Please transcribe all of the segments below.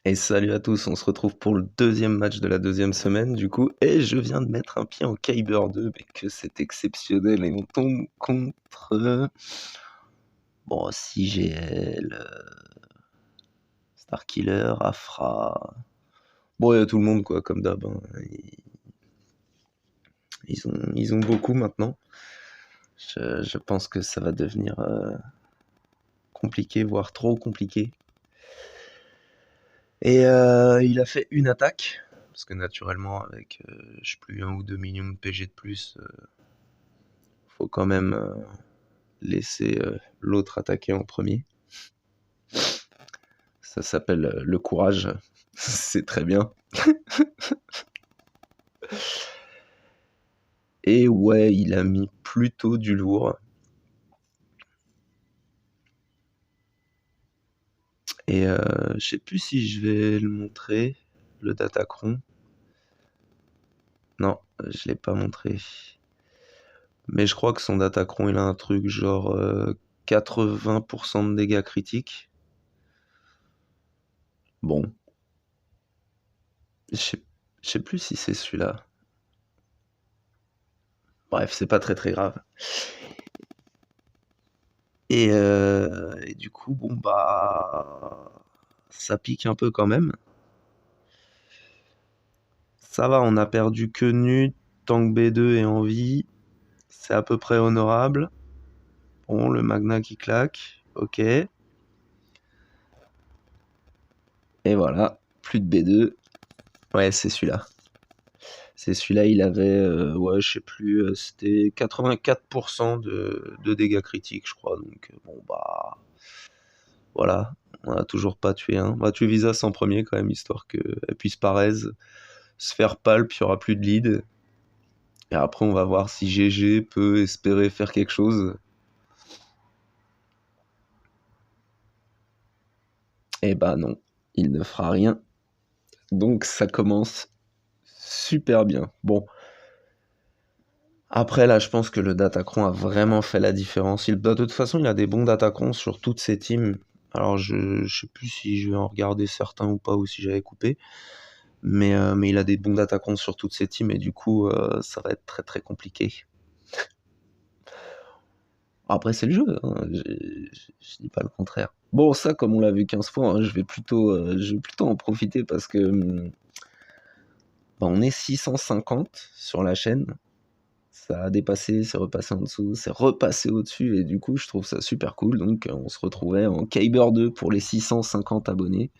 Et salut à tous, on se retrouve pour le deuxième match de la deuxième semaine du coup, et je viens de mettre un pied en Kyber 2, mais que c'est exceptionnel, et on tombe contre... Bon, CGL, Starkiller, Afra... Bon, il y a tout le monde quoi, comme d'hab, hein. Ils ont beaucoup maintenant. Je pense que ça va devenir compliqué, voire trop compliqué. Et il a fait une attaque, parce que naturellement avec, je sais plus, 1 ou 2 millions de PG de plus, faut quand même laisser l'autre attaquer en premier. Ça s'appelle le courage, c'est très bien. Et ouais, il a mis plutôt du lourd. Et je sais plus si je vais le montrer, le Datacron. Non, je l'ai pas montré. Mais je crois que son Datacron, il a un truc genre 80% de dégâts critiques. Bon, je sais plus si c'est celui-là. Bref, c'est pas très très grave. Et du coup, bon bah, ça pique un peu quand même. Ça va, on a perdu que Nu, Tank B2 est en vie. C'est à peu près honorable. Bon, le Magna qui claque, ok. Et voilà, plus de B2. Ouais, c'est celui-là. C'est celui-là, il avait, ouais, je sais plus, c'était 84% de dégâts critiques, je crois. Donc, bon, bah, voilà, on a toujours pas tué un. On va tuer Visas en premier quand même, histoire qu'elle puisse paresse, se faire pulp, il y aura plus de lead. Et après, on va voir si GG peut espérer faire quelque chose. Eh bah non, il ne fera rien. Donc ça commence super bien. Bon. Après, là, je pense que le Datacron a vraiment fait la différence. De toute façon, il a des bons Datacrons sur toutes ses teams. Alors, je sais plus si je vais en regarder certains ou pas, ou si j'avais coupé. Mais il a des bons Datacrons sur toutes ses teams, et du coup, ça va être très très compliqué. Après, c'est le jeu, hein. Je dis pas le contraire. Bon, ça, comme on l'a vu 15 fois, hein, je vais plutôt en profiter parce que bah, on est 650 sur la chaîne. Ça a dépassé, c'est repassé en dessous, c'est repassé au-dessus, et du coup, je trouve ça super cool. Donc, on se retrouvait en Kyber 2 pour les 650 abonnés.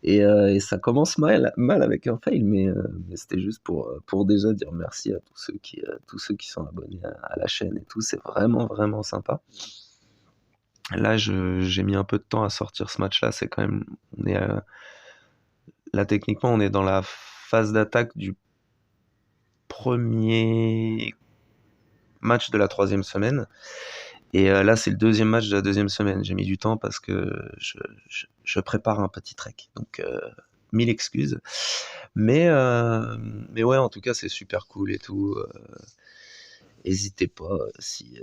Et ça commence mal avec un fail, mais c'était juste pour déjà dire merci à tous ceux qui sont abonnés à la chaîne et tout. C'est vraiment, vraiment sympa. Là, j'ai mis un peu de temps à sortir ce match-là. C'est quand même, là, techniquement, on est dans la phase d'attaque du premier match de la troisième semaine. Et là, c'est le deuxième match de la deuxième semaine. J'ai mis du temps parce que je prépare un petit trek. Donc, 1000 excuses. Mais ouais, en tout cas, c'est super cool et tout. N'hésitez pas, si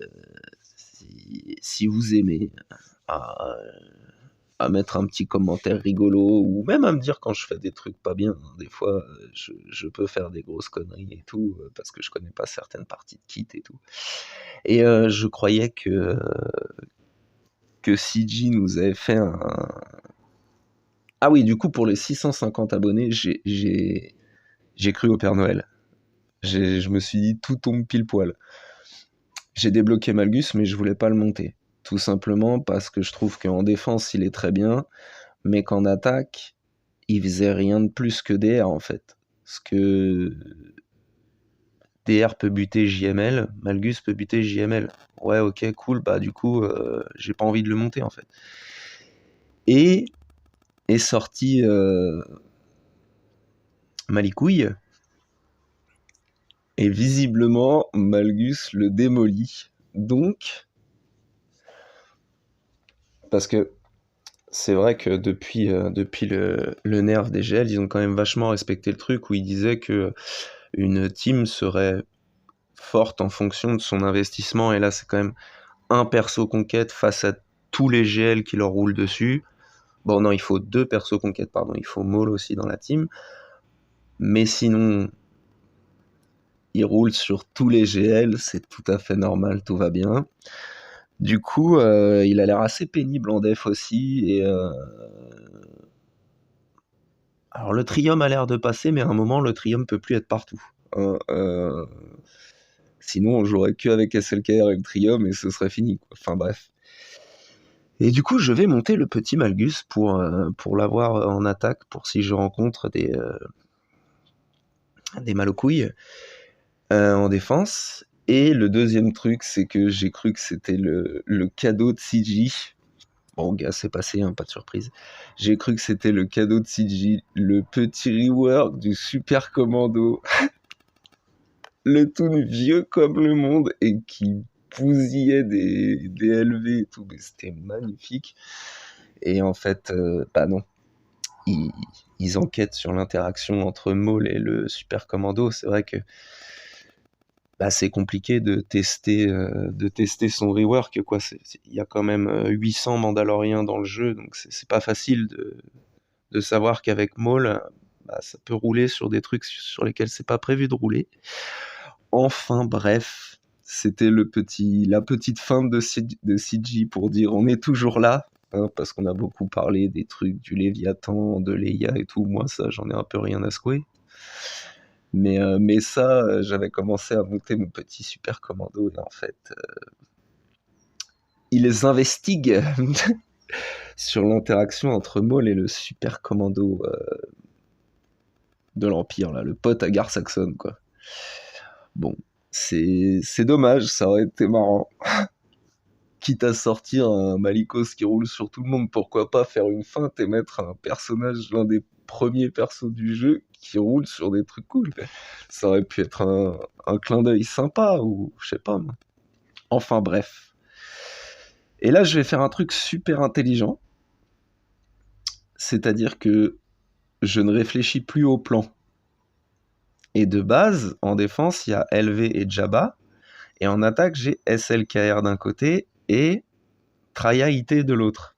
vous aimez, à, à mettre un petit commentaire rigolo, ou même à me dire quand je fais des trucs pas bien. Des fois, je peux faire des grosses conneries et tout, parce que je connais pas certaines parties de kit et tout. Et je croyais que CG nous avait fait un... Ah oui, du coup, pour les 650 abonnés, j'ai cru au Père Noël. Je me suis dit, tout tombe pile poil. J'ai débloqué Malgus, mais je voulais pas le monter. Tout simplement parce que je trouve qu'en défense, il est très bien, mais qu'en attaque, il faisait rien de plus que DR, en fait. Parce que DR peut buter JML, Malgus peut buter JML. Ouais, ok, cool, bah du coup, j'ai pas envie de le monter, en fait. Et est sorti Malikouille, et visiblement, Malgus le démolit. Donc, parce que c'est vrai que depuis le nerf des GL, ils ont quand même vachement respecté le truc où ils disaient que une team serait forte en fonction de son investissement, et là c'est quand même un perso conquête face à tous les GL qui leur roulent dessus. Bon, non, il faut 2 persos conquêtes, pardon. Il faut Maul aussi dans la team. Mais sinon, il roule sur tous les GL, c'est tout à fait normal, tout va bien. Du coup, il a l'air assez pénible en def aussi. Et alors, le Trium a l'air de passer, mais à un moment, le Trium peut plus être partout. Sinon, on jouerait que avec SLKR et le Trium et ce serait fini, quoi. Enfin bref. Et du coup, je vais monter le petit Malgus pour l'avoir en attaque, pour si je rencontre des mal aux couilles en défense. Et le deuxième truc, c'est que j'ai cru que c'était le cadeau de CG. Bon, gars, c'est passé, hein, pas de surprise. J'ai cru que c'était le cadeau de CG, le petit rework du Super Commando. Le tout vieux comme le monde et qui bousillait des LV et tout. Mais c'était magnifique. Et en fait, bah non. Ils enquêtent sur l'interaction entre Maul et le Super Commando. C'est vrai que bah, c'est compliqué de tester son rework, quoi. Il y a quand même 800 Mandaloriens dans le jeu, donc c'est pas facile de savoir qu'avec Maul, bah, ça peut rouler sur des trucs sur lesquels c'est pas prévu de rouler. Enfin bref, c'était la petite feinte de CG pour dire on est toujours là, hein, parce qu'on a beaucoup parlé des trucs du Léviathan, de Leia et tout. Moi, ça, j'en ai un peu rien à secouer. Mais ça, j'avais commencé à monter mon petit super commando et en fait, il les investigue sur l'interaction entre Maul et le super commando de l'Empire, là, le pote à Gar Saxon, quoi. Bon, c'est dommage, ça aurait été marrant. Quitte à sortir un Malicos qui roule sur tout le monde, pourquoi pas faire une feinte et mettre un personnage, l'un des premiers persos du jeu, qui roule sur des trucs cool. Ça aurait pu être un clin d'œil sympa, ou je sais pas moi. Enfin bref. Et là, je vais faire un truc super intelligent. C'est-à-dire que je ne réfléchis plus au plan. Et de base, en défense, il y a LV et Jabba. Et en attaque, j'ai SLKR d'un côté et Traya IT de l'autre.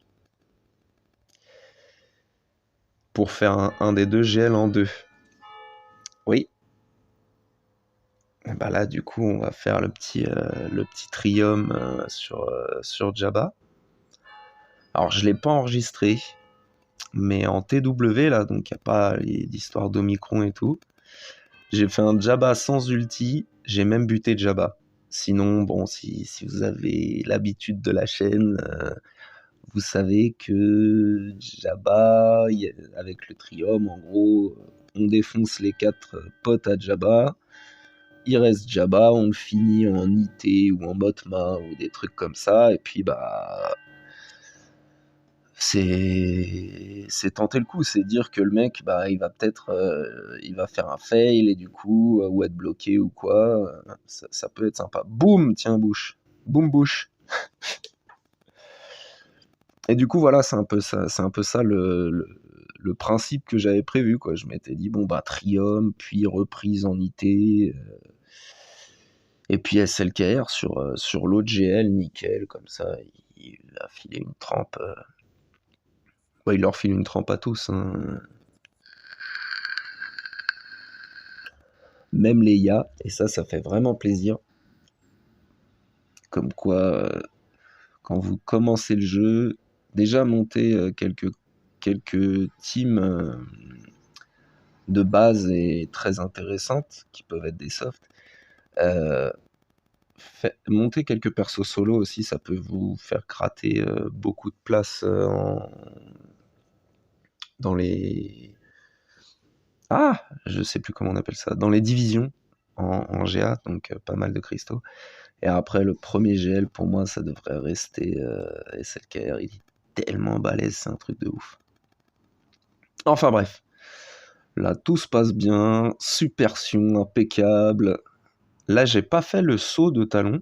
Pour faire un des deux GL en deux. Oui. Et bah là, du coup, on va faire le petit Trium sur Jabba. Alors, je ne l'ai pas enregistré, mais en TW, là, donc il n'y a pas l'histoire d'Omicron et tout. J'ai fait un Jabba sans ulti, j'ai même buté Jabba. Sinon, bon, si vous avez l'habitude de la chaîne, vous savez que Jabba, avec le Trium, en gros, on défonce les 4 potes à Jabba. Il reste Jabba, on le finit en IT ou en Motma ou des trucs comme ça. Et puis, bah, c'est tenter le coup, c'est dire que le mec, bah, il va peut-être, il va faire un fail et du coup, ou être bloqué ou quoi. Ça peut être sympa. Boum, tiens, bouche. Boum, bouche. Et du coup, voilà, c'est un peu ça le principe que j'avais prévu, quoi. Je m'étais dit, bon, bah, Trium, puis reprise en IT, et puis SLKR sur l'autre GL, nickel, comme ça, il a filé une trempe. Ouais, il leur file une trempe à tous, hein. Même les IA, et ça fait vraiment plaisir. Comme quoi, quand vous commencez le jeu, déjà monter quelques teams de base et très intéressantes, qui peuvent être des softs. Monter quelques persos solo aussi, ça peut vous faire gratter beaucoup de place dans les... Ah, je sais plus comment on appelle ça. Dans les divisions en GA, donc pas mal de cristaux. Et après, le premier GL, pour moi, ça devrait rester SLKR. Il est tellement balèze, c'est un truc de ouf. Enfin bref. Là, tout se passe bien. Supersion, impeccable. Là, j'ai pas fait le saut de talon.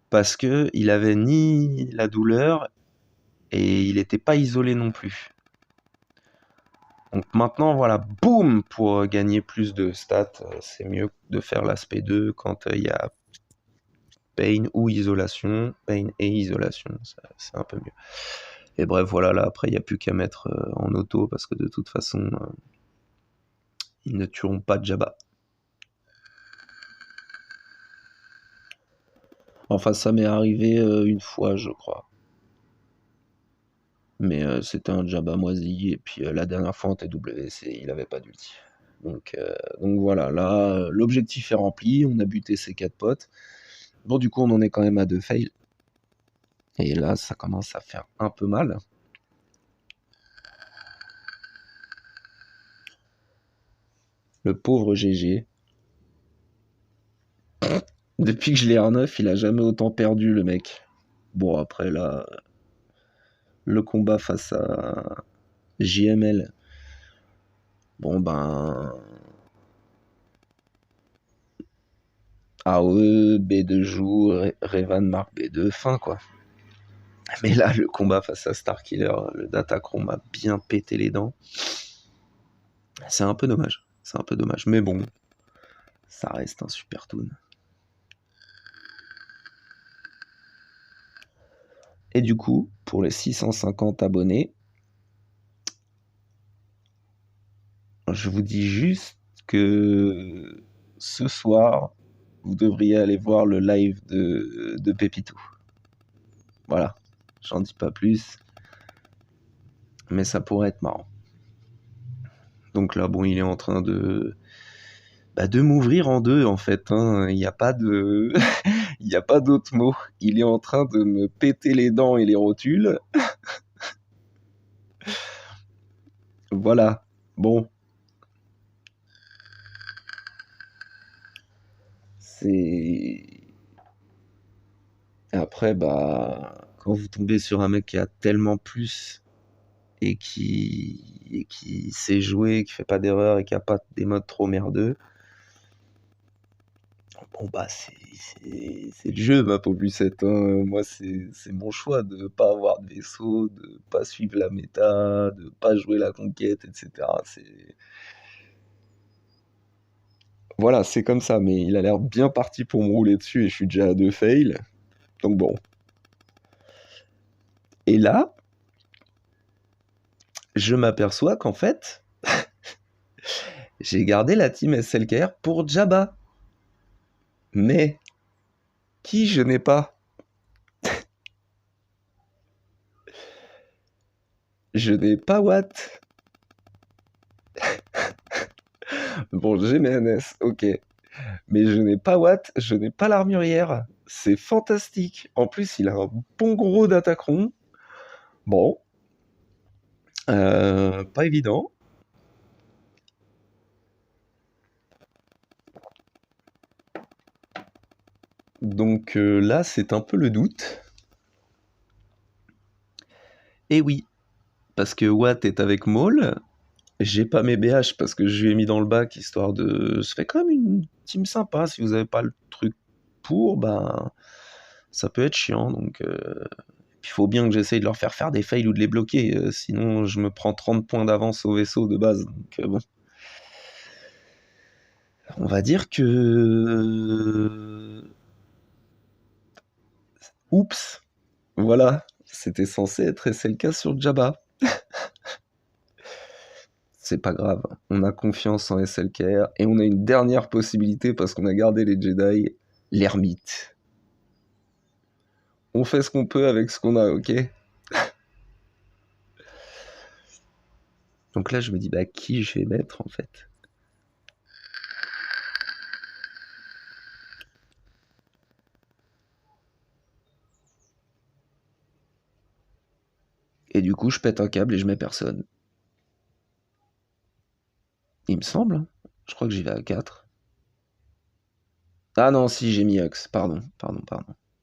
Parce que il avait ni la douleur et il n'était pas isolé non plus. Donc maintenant, voilà, boum, pour gagner plus de stats, c'est mieux de faire l'aspect 2 quand il y a pain ou isolation. Pain et isolation, c'est un peu mieux. Et bref, voilà, là, après, il n'y a plus qu'à mettre en auto, parce que de toute façon, ils ne tueront pas Jabba. Enfin, ça m'est arrivé une fois, je crois. Mais c'était un Jabba moisi, et puis la dernière fois en TWC, il avait pas d'ulti. Donc voilà, là, l'objectif est rempli, on a buté ses 4 potes. Bon, du coup, on en est quand même à 2 fails. Et là, ça commence à faire un peu mal. Le pauvre GG. Depuis que je l'ai R9, il a jamais autant perdu, le mec. Bon, après, là, le combat face à JML. Bon, ben... AOE, B2 joue, Revan marque B2, fin, quoi. Mais là, le combat face à Starkiller, le Datacron m'a bien pété les dents. C'est un peu dommage. C'est un peu dommage. Mais bon, ça reste un super toon. Et du coup, pour les 650 abonnés, je vous dis juste que ce soir, vous devriez aller voir le live de Pépitou. Voilà, j'en dis pas plus, mais ça pourrait être marrant. Donc là, bon, il est en train de m'ouvrir en deux, en fait. Hein. Il n'y a pas de... Il n'y a pas d'autre mot. Il est en train de me péter les dents et les rotules. Voilà. Bon. C'est... Après, quand vous tombez sur un mec qui a tellement plus et qui sait jouer, qui fait pas d'erreur et qui a pas des modes trop merdeux, bon c'est le jeu, ma Poblucette. Hein. Moi, c'est mon choix de pas avoir de vaisseau, de pas suivre la méta, de pas jouer la conquête, etc. Voilà, c'est comme ça, mais il a l'air bien parti pour me rouler dessus et je suis déjà à 2 fails. Donc bon. Et là, je m'aperçois qu'en fait, j'ai gardé la team SLKR pour Jabba. Mais qui je n'ai pas? Je n'ai pas Watt. Bon, j'ai mes NS, ok. Mais je n'ai pas Watt, je n'ai pas l'armurière. C'est fantastique. En plus, il a un bon gros Datacron. Bon. Pas évident. Donc là, c'est un peu le doute. Et oui, parce que Watt est avec Maul. J'ai pas mes BH parce que je lui ai mis dans le bac, histoire de... Ça fait quand même une team sympa. Si vous avez pas le truc pour, ça peut être chiant. Donc, il faut bien que j'essaye de leur faire des fails ou de les bloquer. Sinon, je me prends 30 points d'avance au vaisseau de base. Donc, bon. On va dire que... Oups. Voilà. C'était censé être SLK sur Jabba. C'est pas grave. On a confiance en SLKR. Et on a une dernière possibilité parce qu'on a gardé les Jedi. L'ermite. On fait ce qu'on peut avec ce qu'on a, ok? Donc là, je me dis, qui je vais mettre, en fait? Et du coup, je pète un câble et je mets personne. Il me semble, hein. Je crois que j'y vais à 4. Ah non, si, j'ai mis Hux. Pardon.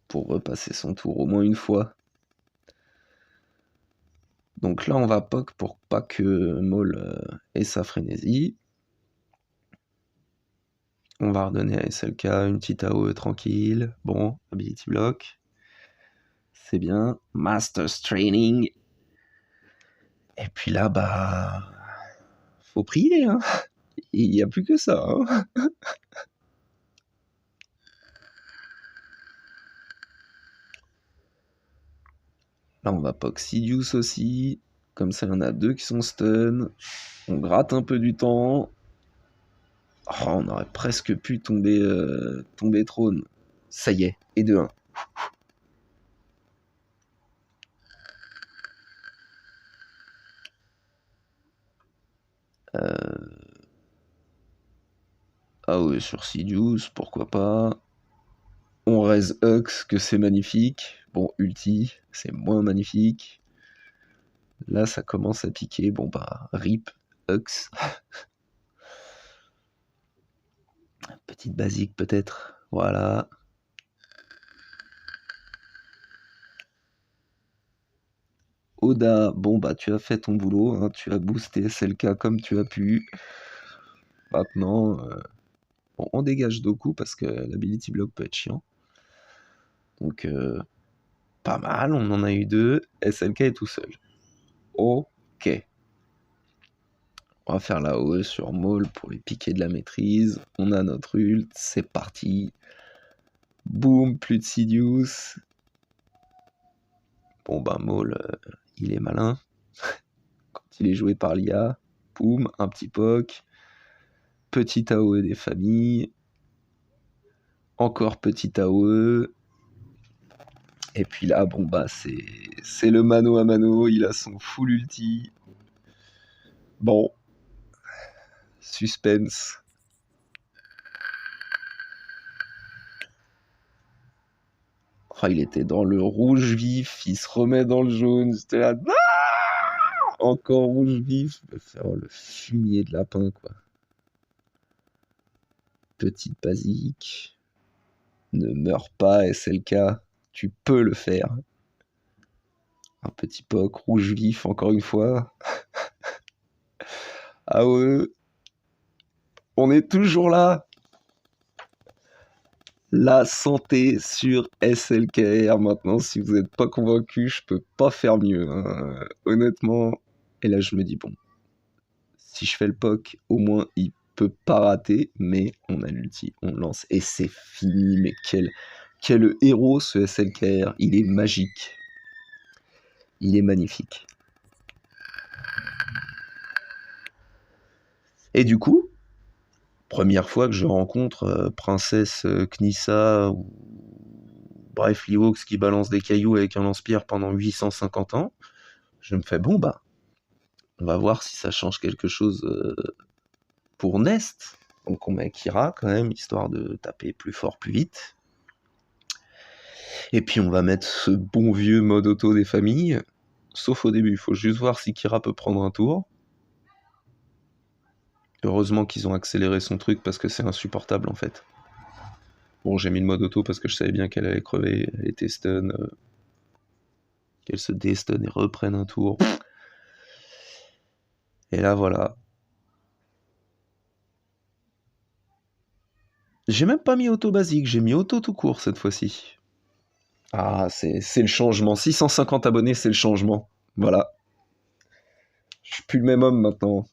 Pour repasser son tour au moins une fois. Donc là, on va POC pour pas que Maul ait sa frénésie. On va redonner à SLK une petite AOE tranquille. Bon, Ability Block. C'est bien. Master's Training. Et puis là, faut prier, hein. Il n'y a plus que ça, hein. Là, on va POC Sidious aussi. Comme ça, il y en a 2 qui sont stun. On gratte un peu du temps. Oh, on aurait presque pu tomber trône. Ça y est, et de 1. Ah ouais, sur Sidious, pourquoi pas. On raise Hux, que c'est magnifique. Bon, ulti, c'est moins magnifique. Là, ça commence à piquer. Bon, bah, rip, Hux. Petite basique, peut-être. Voilà. Oda, bon, bah, tu as fait ton boulot. Hein, tu as boosté SLK comme tu as pu. Maintenant, bon, on dégage Doku parce que l'ability block peut être chiant. Donc, pas mal. On en a eu 2. SLK est tout seul. Ok. On va faire la OE sur Maul pour lui piquer de la maîtrise. On a notre ult, c'est parti. Boum, plus de Sidious. Bon bah Maul, il est malin. Quand il est joué par l'IA, boum, un petit POC. Petit AOE des familles. Encore petit AOE. Et puis là, bon bah c'est le mano à mano, il a son full ulti. Bon. Suspense. Oh, il était dans le rouge vif, il se remet dans le jaune, j'étais là. Non, encore rouge vif, je vais faire le fumier de lapin, quoi. Petite basique. Ne meurs pas, SLK, tu peux le faire. Un petit POC, rouge vif, encore une fois. Ah ouais, on est toujours là. La santé sur SLKR maintenant, si vous n'êtes pas convaincu, je peux pas faire mieux. Hein. Honnêtement, et là je me dis, bon, si je fais le POC, au moins il peut pas rater, mais on a l'ulti, on lance, et c'est fini, mais quel héros ce SLKR, il est magique. Il est magnifique. Et du coup, première fois que je rencontre Princesse Knissa ou bref, Liwox qui balance des cailloux avec un lance-pierre pendant 850 ans, je me fais bon bah, on va voir si ça change quelque chose pour Nest. Donc on met Kira quand même, histoire de taper plus fort, plus vite. Et puis on va mettre ce bon vieux mode auto des familles, sauf au début, il faut juste voir si Kira peut prendre un tour. Heureusement qu'ils ont accéléré son truc parce que c'est insupportable en fait. Bon, j'ai mis le mode auto parce que je savais bien qu'elle allait crever, elle était stun, qu'elle se déstun et reprenne un tour. Et là voilà. J'ai même pas mis auto basique, j'ai mis auto tout court cette fois-ci. Ah, c'est le changement. 650 abonnés, c'est le changement. Voilà. Je suis plus le même homme maintenant.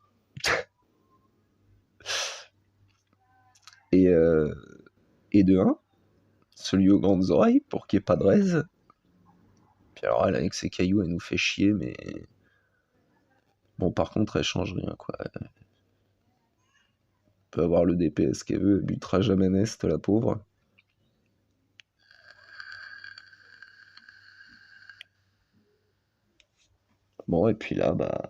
Et, et de 1, celui aux grandes oreilles, pour qu'il n'y ait pas de raise. Puis alors, elle, avec ses cailloux, elle nous fait chier, mais... Bon, par contre, elle change rien, quoi. Elle peut avoir le DPS qu'elle veut, elle butera jamais Nest, la pauvre. Bon, et puis là, bah...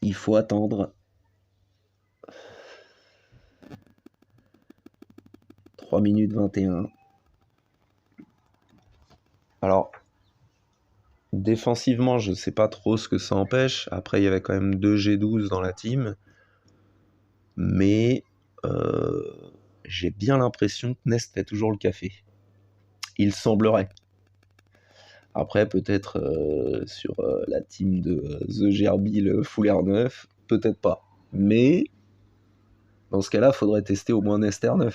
Il faut attendre. 3 minutes 21. Alors, défensivement, je sais pas trop ce que ça empêche. Après, il y avait quand même 2 G12 dans la team. Mais j'ai bien l'impression que Nest fait toujours le café. Il semblerait. Après, peut-être sur la team de The Gerbil Full R9, peut-être pas. Mais dans ce cas-là, faudrait tester au moins Nest R9.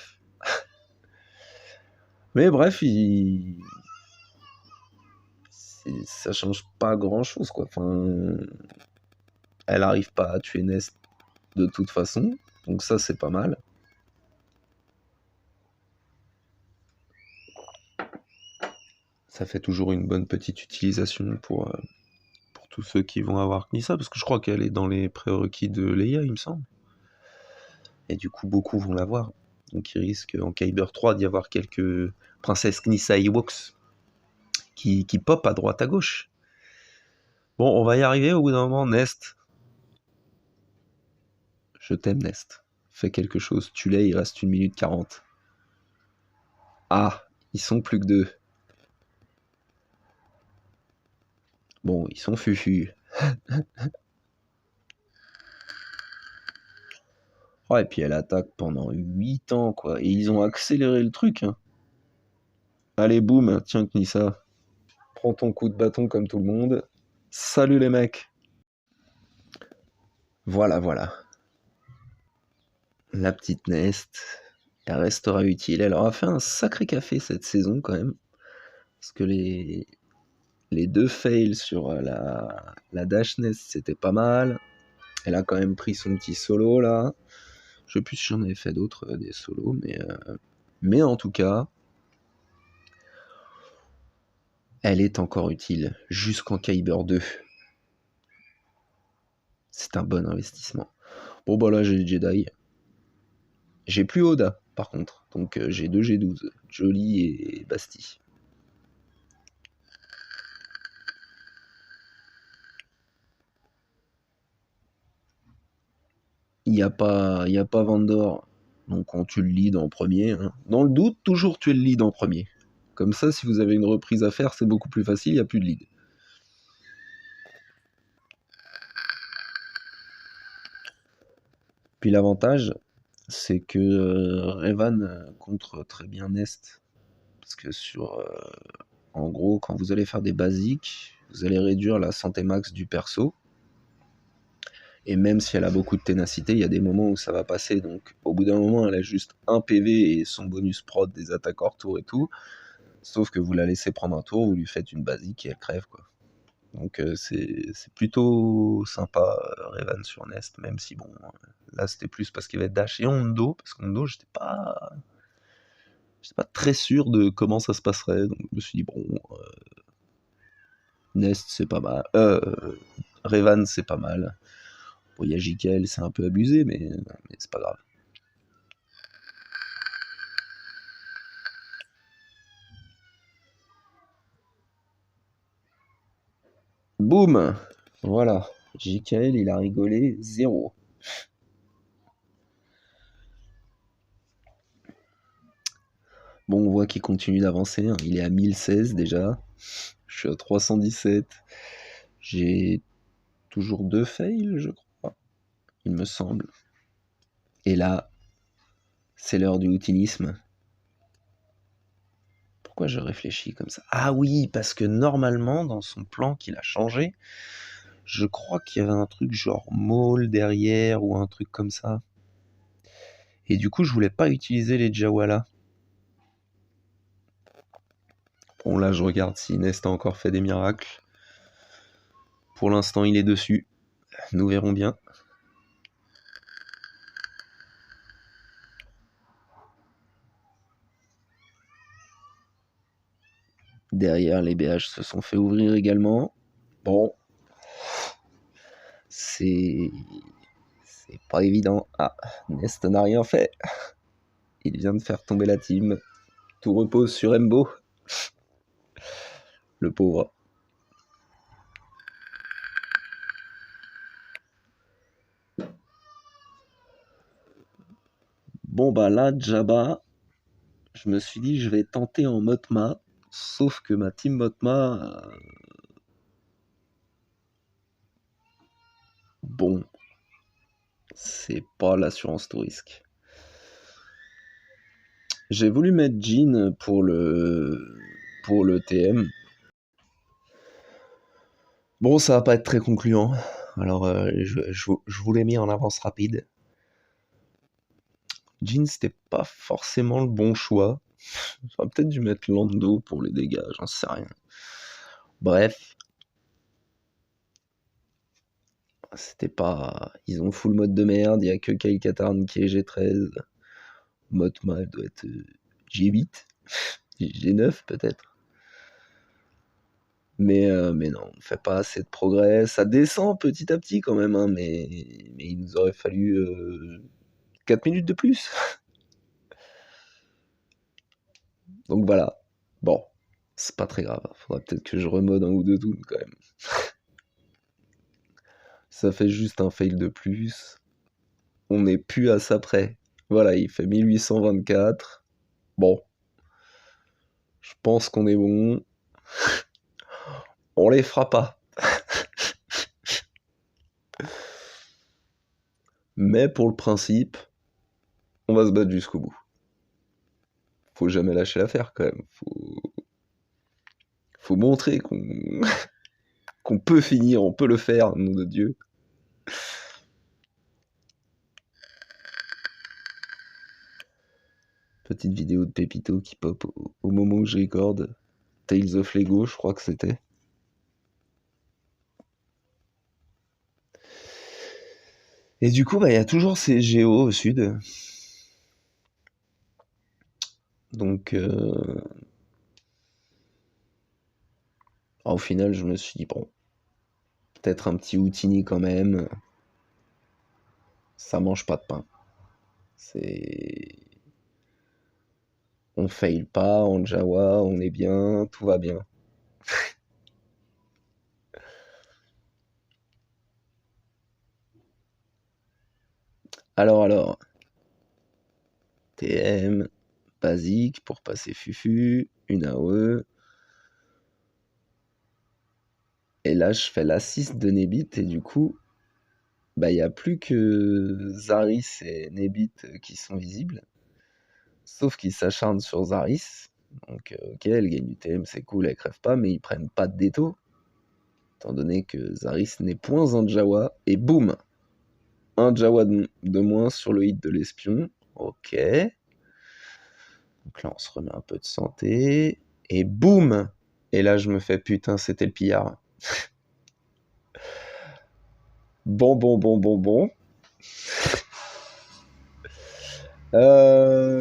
Mais bref, ça change pas grand-chose, quoi. Enfin, elle arrive pas à tuer Nest de toute façon, donc ça c'est pas mal. Ça fait toujours une bonne petite utilisation pour tous ceux qui vont avoir Knissa, parce que je crois qu'elle est dans les prérequis de Leia, il me semble. Et du coup, beaucoup vont l'avoir. Donc il risque en Kyber 3 d'y avoir quelques princesses Knissa Ewoks qui pop à droite à gauche. Bon, on va y arriver au bout d'un moment. Nest. Je t'aime, Nest. Fais quelque chose. Tu l'es, il reste 1 minute 40. Ah, ils sont plus que 2. Bon, ils sont fufu. Ouais, et puis elle attaque pendant 8 ans, quoi. Et ils ont accéléré le truc, hein. Allez, boum, tiens, Knissa. Prends ton coup de bâton comme tout le monde. Salut les mecs. Voilà, voilà. La petite Nest, elle restera utile. Elle aura fait un sacré café cette saison quand même. Parce que les 2 fails sur la Dash Nest, c'était pas mal. Elle a quand même pris son petit solo là. Je sais plus si j'en avais fait d'autres, des solos, mais en tout cas, elle est encore utile jusqu'en Kyber 2. C'est un bon investissement. Bon bah là j'ai le Jedi. J'ai plus Oda par contre, donc j'ai 2 G12, Jolly et Basti. Il n'y a pas Vandor, donc quand tu le lead en premier, hein. Dans le doute, toujours tu es le lead en premier. Comme ça, si vous avez une reprise à faire, c'est beaucoup plus facile, il n'y a plus de lead. Puis l'avantage, c'est que Revan contre très bien Nest. Parce que en gros, quand vous allez faire des basiques, vous allez réduire la santé max du perso. Et même si elle a beaucoup de ténacité, il y a des moments où ça va passer. Donc au bout d'un moment, elle a juste 1 PV et son bonus prod des attaques hors tour et tout. Sauf que vous la laissez prendre un tour, vous lui faites une basique et elle crève, quoi. Donc c'est plutôt sympa, Revan sur Nest, même si bon, là c'était plus parce qu'il y avait Dash et Hondo, parce qu'Hondo j'étais pas très sûr de comment ça se passerait, donc je me suis dit bon, Nest c'est pas mal, Revan c'est pas mal. Bon, il y a Jikel, c'est un peu abusé, mais c'est pas grave. Boum! Voilà, Jikel il a rigolé 0. Bon, on voit qu'il continue d'avancer, hein. Il est à 1016 déjà. Je suis à 317. J'ai toujours 2 fails, je crois, il me semble. Et là, c'est l'heure du houtinisme. Pourquoi je réfléchis comme ça? Ah oui, parce que normalement, dans son plan qu'il a changé, je crois qu'il y avait un truc genre Maul derrière ou un truc comme ça. Et du coup, je voulais pas utiliser les Jawala. Bon, là, je regarde si Nest a encore fait des miracles. Pour l'instant, il est dessus. Nous verrons bien. Derrière, les BH se sont fait ouvrir également. Bon, c'est pas évident. Ah, Nest n'a rien fait. Il vient de faire tomber la team. Tout repose sur Embo. Le pauvre. Bon bah là, Jabba, je me suis dit je vais tenter en Motma. Sauf que ma team Motma... bon, c'est pas l'assurance tout risque. J'ai voulu mettre Jean pour le TM. Bon, ça va pas être très concluant. Alors, je vous l'ai mis en avance rapide. Jean, c'était pas forcément le bon choix. J'aurais peut-être dû mettre Lando pour les dégâts, j'en sais rien. Bref. C'était pas... Ils ont full mode de merde, il y a que Kyle Katarn qui est G13. Motma, elle doit être G8. G9 peut-être. Mais non, on fait pas assez de progrès. Ça descend petit à petit quand même, hein, mais il nous aurait fallu 4 minutes de plus. Donc voilà. Bon, c'est pas très grave. Faudrait peut-être que je remode un ou deux toons quand même. Ça fait juste un fail de plus. On n'est plus à ça près. Voilà, il fait 1824. Bon, je pense qu'on est bon. On les fera pas. Mais pour le principe, on va se battre jusqu'au bout. Faut jamais lâcher l'affaire quand même. Faut montrer qu'on qu'on peut finir, on peut le faire, nom de Dieu. Petite vidéo de Pépito qui pop au moment où je record. Tales of Lego, je crois que c'était. Et du coup, il y a toujours ces géos au sud. Donc, au final, je me suis dit, bon, peut-être un petit Houdini quand même. Ça mange pas de pain. C'est... On fail pas en Jawa, on est bien, tout va bien. Alors, TM, basique pour passer Fufu, une AOE. Et là, je fais l'assist de Nebit et du coup, il n'y a plus que Zaris et Nebit qui sont visibles. Sauf qu'ils s'acharnent sur Zaris. Donc, ok, elle gagne du TM, c'est cool, elle crève pas, mais ils prennent pas de déto. Étant donné que Zaris n'est point un Jawa. Et boum, un Jawa de moins sur le hit de l'espion. Ok. Donc là, on se remet un peu de santé. Et boum! Et là, je me fais putain, c'était le pillard. Bon.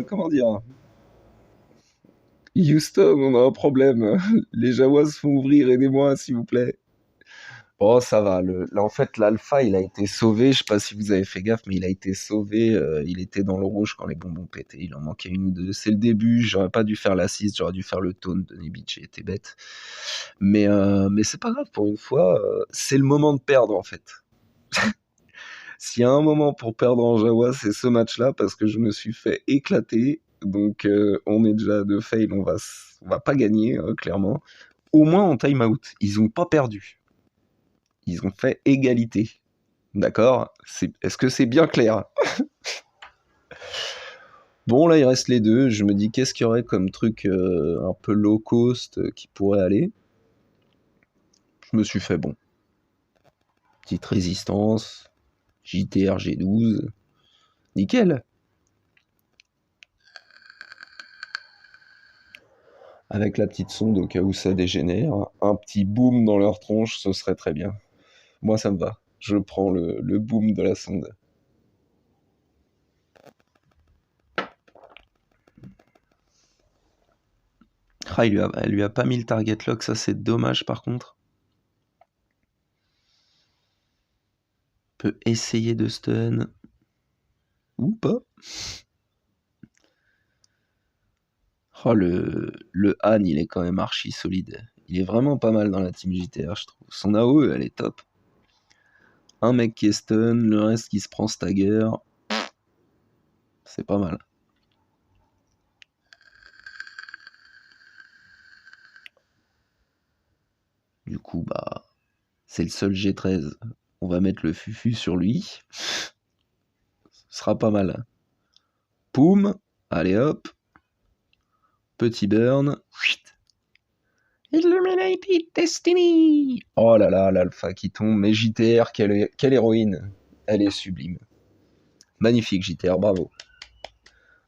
Comment dire? Houston, on a un problème. Les Jawas se font ouvrir, aidez-moi, s'il vous plaît. Oh, ça va. Là, en fait, l'alpha, il a été sauvé. Je sais pas si vous avez fait gaffe, mais il a été sauvé. Il était dans le rouge quand les bonbons pétaient. Il en manquait une ou deux. C'est le début. J'aurais pas dû faire l'assist. J'aurais dû faire le taunt de Nebit. J'ai été bête. Mais c'est pas grave. Pour une fois, c'est le moment de perdre, en fait. S'il y a un moment pour perdre en Jawa, c'est ce match-là parce que je me suis fait éclater. Donc, on est déjà à 2 fails. On va pas gagner, clairement. Au moins en time-out. Ils ont pas perdu. Ils ont fait égalité. D'accord? Est-ce que c'est bien clair? Bon, là, il reste les deux. Je me dis, qu'est-ce qu'il y aurait comme truc un peu low cost qui pourrait aller? Je me suis fait bon. Petite résistance. JTR G12. Nickel. Avec la petite sonde au cas où ça dégénère. Un petit boom dans leur tronche, ce serait très bien. Moi, ça me va. Je prends le boom de la sonde. Ah, elle lui a pas mis le target lock, ça c'est dommage par contre. Peut essayer de stun. Ou pas. Oh, le Han, il est quand même archi solide. Il est vraiment pas mal dans la team JTR, je trouve. Son AOE, elle est top. Un mec qui est stun, le reste qui se prend stagger. C'est pas mal. Du coup, c'est le seul G13. On va mettre le Fufu sur lui. Ce sera pas mal. Poum. Allez hop. Petit burn. Illuminated Destiny. Oh là là, l'alpha qui tombe. Mais JTR, quelle héroïne. Elle est sublime. Magnifique JTR, bravo.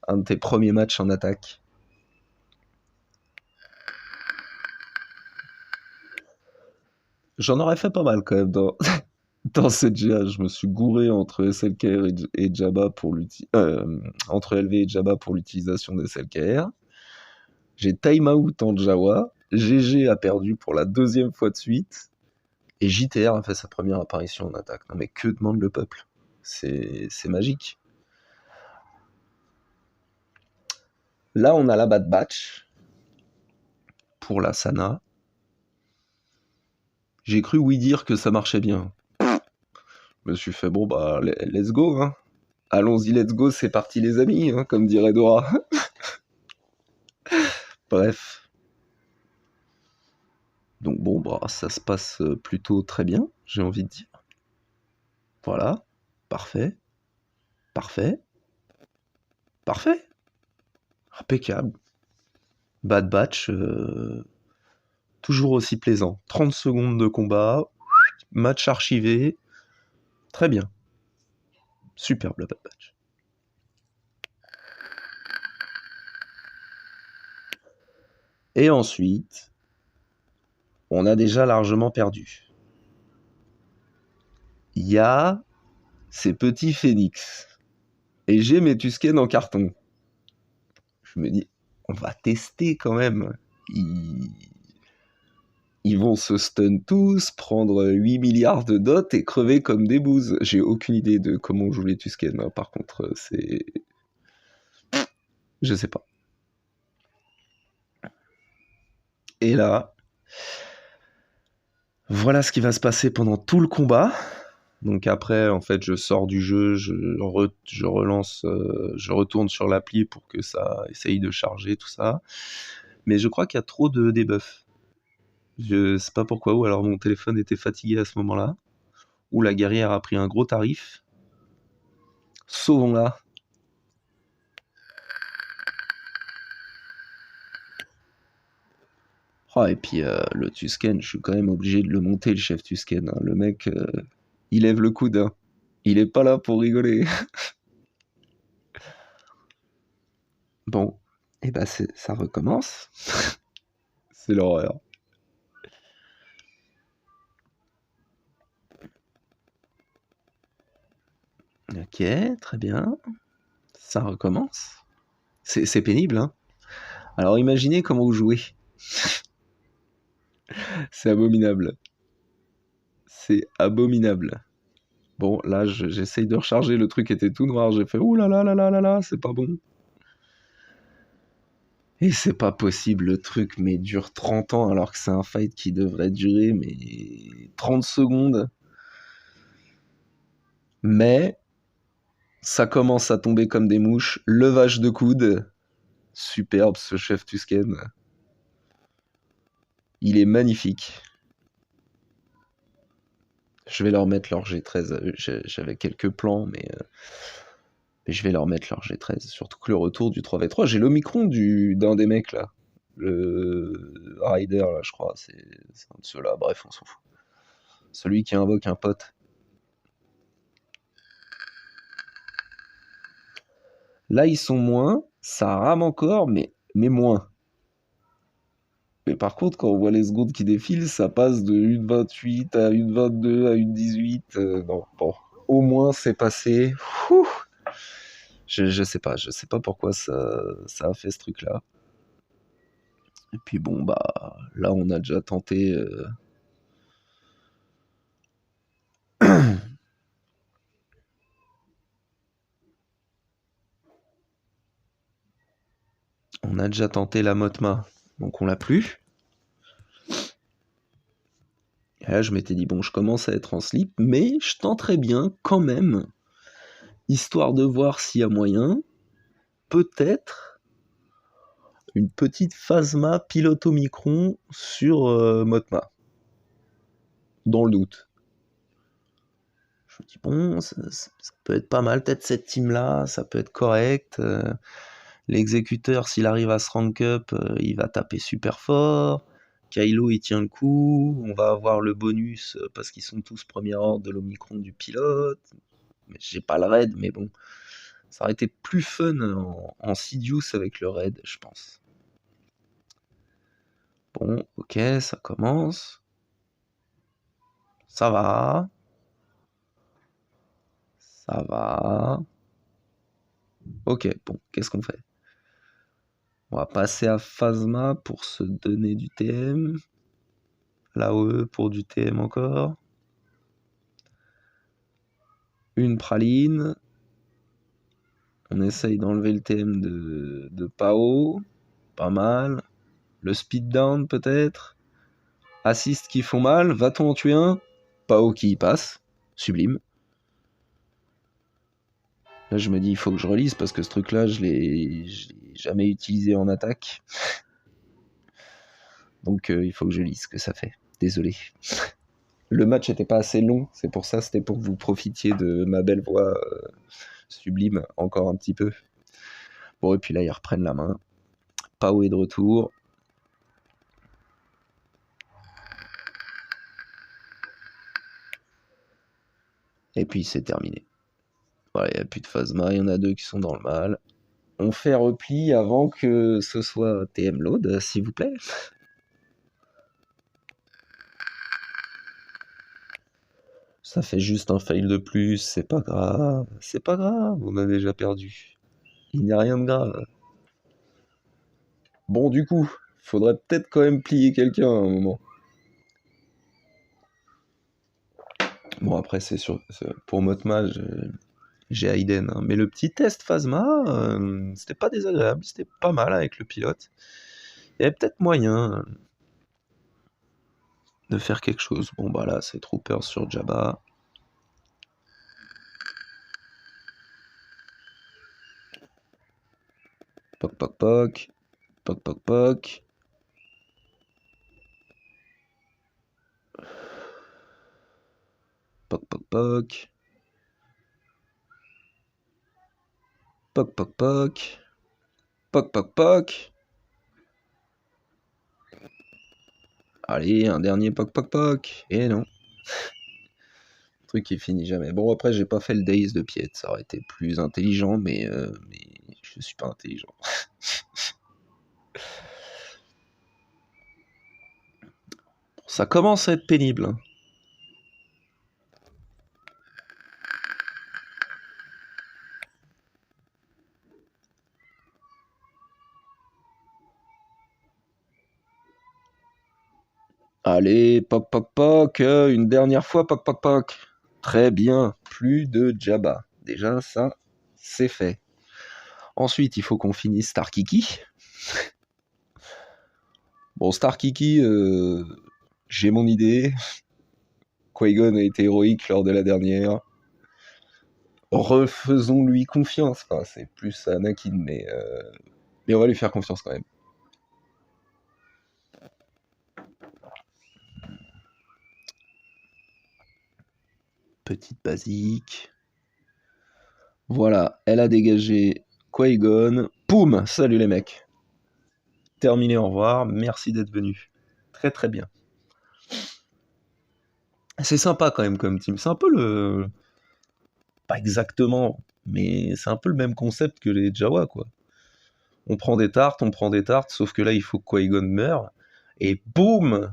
Un de tes premiers matchs en attaque. J'en aurais fait pas mal quand même dans cette GA. Je me suis gouré entre SLKR et Jabba pour entre LV et Jabba pour l'utilisation des SLKR. J'ai time out en Jawa. GG a perdu pour la 2e fois de suite. Et JTR a fait sa première apparition en attaque. Non mais que demande le peuple? C'est magique. Là, on a la Bad Batch pour la Sana. J'ai cru oui dire que ça marchait bien. Je me suis fait, bon bah, let's go, hein. Allons-y, let's go, c'est parti les amis, hein, comme dirait Dora. Bref. Donc bon, bah, ça se passe plutôt très bien, j'ai envie de dire. Voilà. Parfait. Parfait. Parfait. Impeccable. Bad Batch, toujours aussi plaisant. 30 secondes de combat, match archivé, très bien. Superbe la Bad Batch. Et ensuite, on a déjà largement perdu. Il y a ces petits phénix. Et j'ai mes Tusken en carton. Je me dis, on va tester quand même. Ils vont se stun tous, prendre 8 milliards de dots et crever comme des bouses. J'ai aucune idée de comment on joue les Tusken, hein. Par contre, c'est... Je sais pas. Et là, voilà ce qui va se passer pendant tout le combat. Donc après, en fait, je sors du jeu, je relance, je retourne sur l'appli pour que ça essaye de charger tout ça. Mais je crois qu'il y a trop de debuffs. Je sais pas pourquoi, ou alors mon téléphone était fatigué à ce moment-là, ou la guerrière a pris un gros tarif. Sauvons-la. Oh, et puis le Tusken, je suis quand même obligé de le monter, le chef Tusken, hein. Le mec, il lève le coude, hein. Il est pas là pour rigoler. Bon, et bah ça recommence. C'est l'horreur. Ok, très bien. Ça recommence. C'est pénible, hein. Alors imaginez comment vous jouez. C'est abominable. C'est abominable. Bon, là, j'essaye de recharger, le truc était tout noir, j'ai fait ouh là là là là là là, c'est pas bon. Et c'est pas possible, le truc mais dure 30 ans alors que c'est un fight qui devrait durer mais 30 secondes. Mais ça commence à tomber comme des mouches, levage de coude, superbe ce chef Tusken. Il est magnifique. Je vais leur mettre leur G13, j'avais quelques plans mais je vais leur mettre leur G13, surtout que le retour du 3v3, j'ai l'Omicron d'un des mecs là. Le Rider là je crois, c'est un de ceux-là, bref on s'en fout. Celui qui invoque un pote. Là ils sont moins, ça rame encore mais moins. Mais par contre quand on voit les secondes qui défilent, ça passe de 1,28 à 1,22 à 1,18. Non, bon, au moins c'est passé. Ouh, je sais pas pourquoi ça a fait ce truc là. Et puis bon bah là on a déjà tenté on a déjà tenté la Motma, donc on l'a plus. Et là je m'étais dit bon je commence à être en slip, mais je tenterais bien quand même, histoire de voir s'il y a moyen, peut-être une petite Phasma pilote Omicron sur Motma. Dans le doute. Je me dis bon, ça peut être pas mal, peut-être cette team-là, ça peut être correct. L'exécuteur, s'il arrive à se rank up, il va taper super fort. Kylo, il tient le coup. On va avoir le bonus parce qu'ils sont tous premier ordre de l'Omicron du pilote. Mais j'ai pas le raid, mais bon. Ça aurait été plus fun en Sidious avec le raid, je pense. Bon, ok, ça commence. Ça va. Ça va. Ok, bon, qu'est-ce qu'on fait? On va passer à Phasma pour se donner du TM. L'AOE pour du TM encore. Une praline. On essaye d'enlever le TM de Pao. Pas mal. Le speed down peut-être. Assist qui font mal. Va-t-on en tuer un? Pao qui y passe. Sublime. Là je me dis il faut que je relise parce que ce truc là je l'ai jamais utilisé en attaque. Donc il faut que je lise ce que ça fait. Désolé. Le match n'était pas assez long, c'est pour ça, c'était pour que vous profitiez de ma belle voix sublime encore un petit peu. Bon, et puis là, ils reprennent la main. Pao est de retour. Et puis c'est terminé. Voilà, il n'y a plus de Phasma, il y en a 2 qui sont dans le mal. On fait repli avant que ce soit TM load, s'il vous plaît. Ça fait juste un fail de plus, c'est pas grave, on a déjà perdu. Il n'y a rien de grave. Bon, du coup, faudrait peut-être quand même plier quelqu'un à un moment. Bon, après, c'est sûr, pour Motma, j'ai Aiden, hein. Mais le petit test Phasma, c'était pas désagréable, c'était pas mal avec le pilote. Il y avait peut-être moyen de faire quelque chose. Bon, bah là, c'est Trooper sur Jabba. Poc, poc, poc. Poc, poc, poc. Poc, poc, poc. Poc, poc, poc. Poc, poc, poc. Allez, un dernier poc, poc, poc. Et non. Truc qui finit jamais. Bon, après, j'ai pas fait le Days de Piet. Ça aurait été plus intelligent, mais je suis pas intelligent. Ça commence à être pénible, hein. Allez, poc poc poc, une dernière fois, poc poc poc. Très bien, plus de Jabba. Déjà, ça, c'est fait. Ensuite, il faut qu'on finisse Star Kiki. Bon, Star Kiki, j'ai mon idée. Qui-Gon a été héroïque lors de la dernière. Refaisons-lui confiance. Enfin, c'est plus Anakin, mais on va lui faire confiance quand même. Petite basique. Voilà, elle a dégagé Qui-Gon. Poum! Salut les mecs. Terminé, au revoir. Merci d'être venu. Très très bien. C'est sympa quand même comme team. C'est un peu le... Pas exactement, mais c'est un peu le même concept que les Jawa, quoi. On prend des tartes, sauf que là, il faut que Qui-Gon meure. Et boum!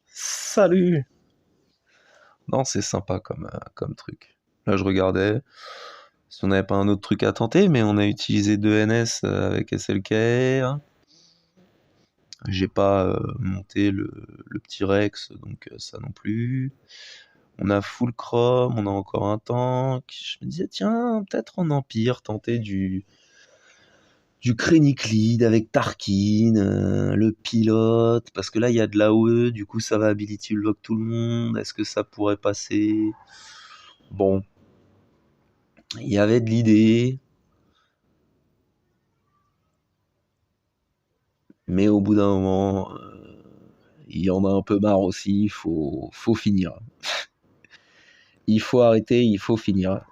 Salut! Non, c'est sympa comme truc. Là, je regardais si on n'avait pas un autre truc à tenter, mais on a utilisé 2 NS avec SLKR. J'ai pas monté le petit Rex, donc ça non plus. On a full chrome, on a encore un tank. Je me disais, tiens, peut-être en Empire, tenter du Krennic Lead avec Tarkin, le pilote, parce que là, il y a de l'AOE, du coup, ça va ability lock tout le monde. Est-ce que ça pourrait passer? Bon, il y avait de l'idée, mais au bout d'un moment, il y en a un peu marre aussi, faut finir. Il faut arrêter, il faut finir.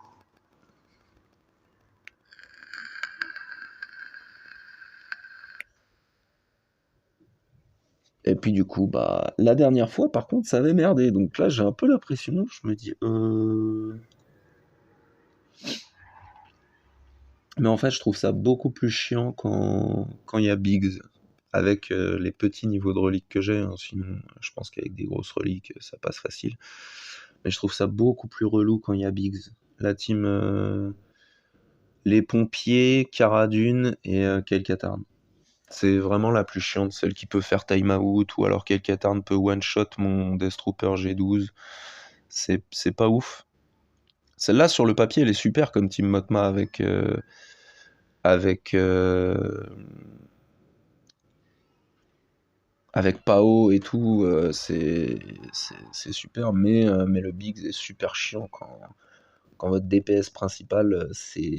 Et puis du coup, bah, la dernière fois, par contre, ça avait merdé. Donc là, j'ai un peu la pression. Je me dis, Mais en fait, je trouve ça beaucoup plus chiant quand il y a Biggs. Avec les petits niveaux de reliques que j'ai. Hein. Sinon, je pense qu'avec des grosses reliques, ça passe facile. Mais je trouve ça beaucoup plus relou quand il y a Biggs. La team... les pompiers, Cara Dune et Kael Katarn. C'est vraiment la plus chiante, celle qui peut faire time out, ou alors Kelkatarn peut one-shot mon Death Trooper G12. C'est pas ouf. Celle-là, sur le papier, elle est super comme Team Motma avec, avec Pao et tout, c'est super, mais le Biggs est super chiant quand votre DPS principal, c'est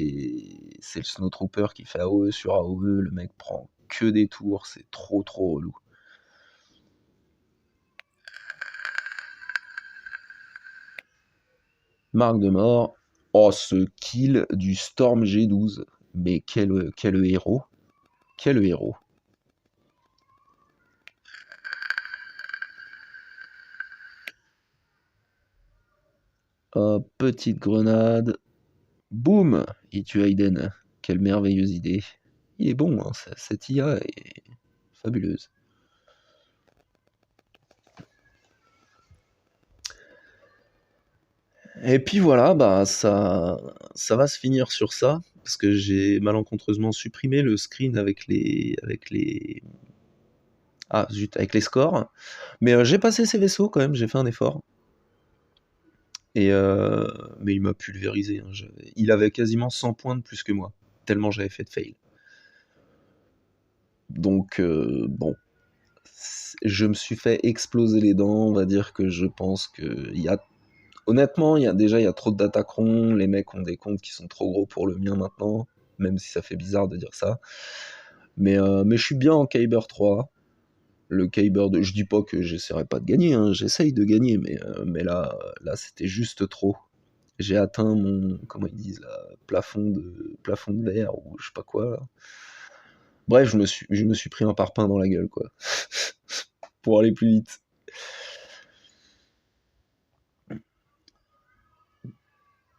le Snowtrooper qui fait AOE sur AOE, le mec prend que des tours, c'est trop relou. Marque de mort. Oh, ce kill du Storm G12. Mais quel héros. Quel héros. Oh, petite grenade. Boum, il tue Aiden. Quelle merveilleuse idée. Il est bon, hein, cette IA est fabuleuse. Et puis voilà, bah ça va se finir sur ça, parce que j'ai malencontreusement supprimé le screen ah zut, avec les scores. Mais j'ai passé ces vaisseaux quand même, j'ai fait un effort. Et mais il m'a pulvérisé, hein, il avait quasiment 100 points de plus que moi, tellement j'avais fait de fail. Donc bon, je me suis fait exploser les dents, on va dire que je pense que honnêtement, il y a trop de datacrons, les mecs ont des comptes qui sont trop gros pour le mien maintenant, même si ça fait bizarre de dire ça. Mais je suis bien en Kyber 3. Le Kyber 2, je dis pas que j'essaierai pas de gagner, hein, j'essaye de gagner, mais là c'était juste trop. J'ai atteint mon, comment ils disent là, plafond de verre ou je sais pas quoi. Là. Bref, je me suis pris un parpaing dans la gueule, quoi, pour aller plus vite.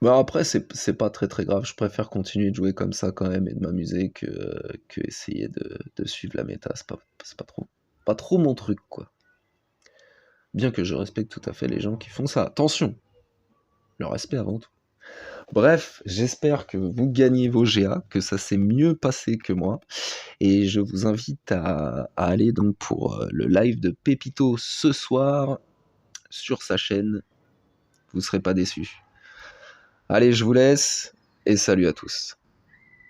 Bah après, c'est pas très grave, je préfère continuer de jouer comme ça quand même et de m'amuser que essayer de suivre la méta, c'est pas trop mon truc, quoi. Bien que je respecte tout à fait les gens qui font ça. Attention, le respect avant tout. Bref, j'espère que vous gagnez vos GA, que ça s'est mieux passé que moi. Et je vous invite à aller donc pour le live de Pépito ce soir sur sa chaîne. Vous ne serez pas déçus. Allez, je vous laisse et salut à tous.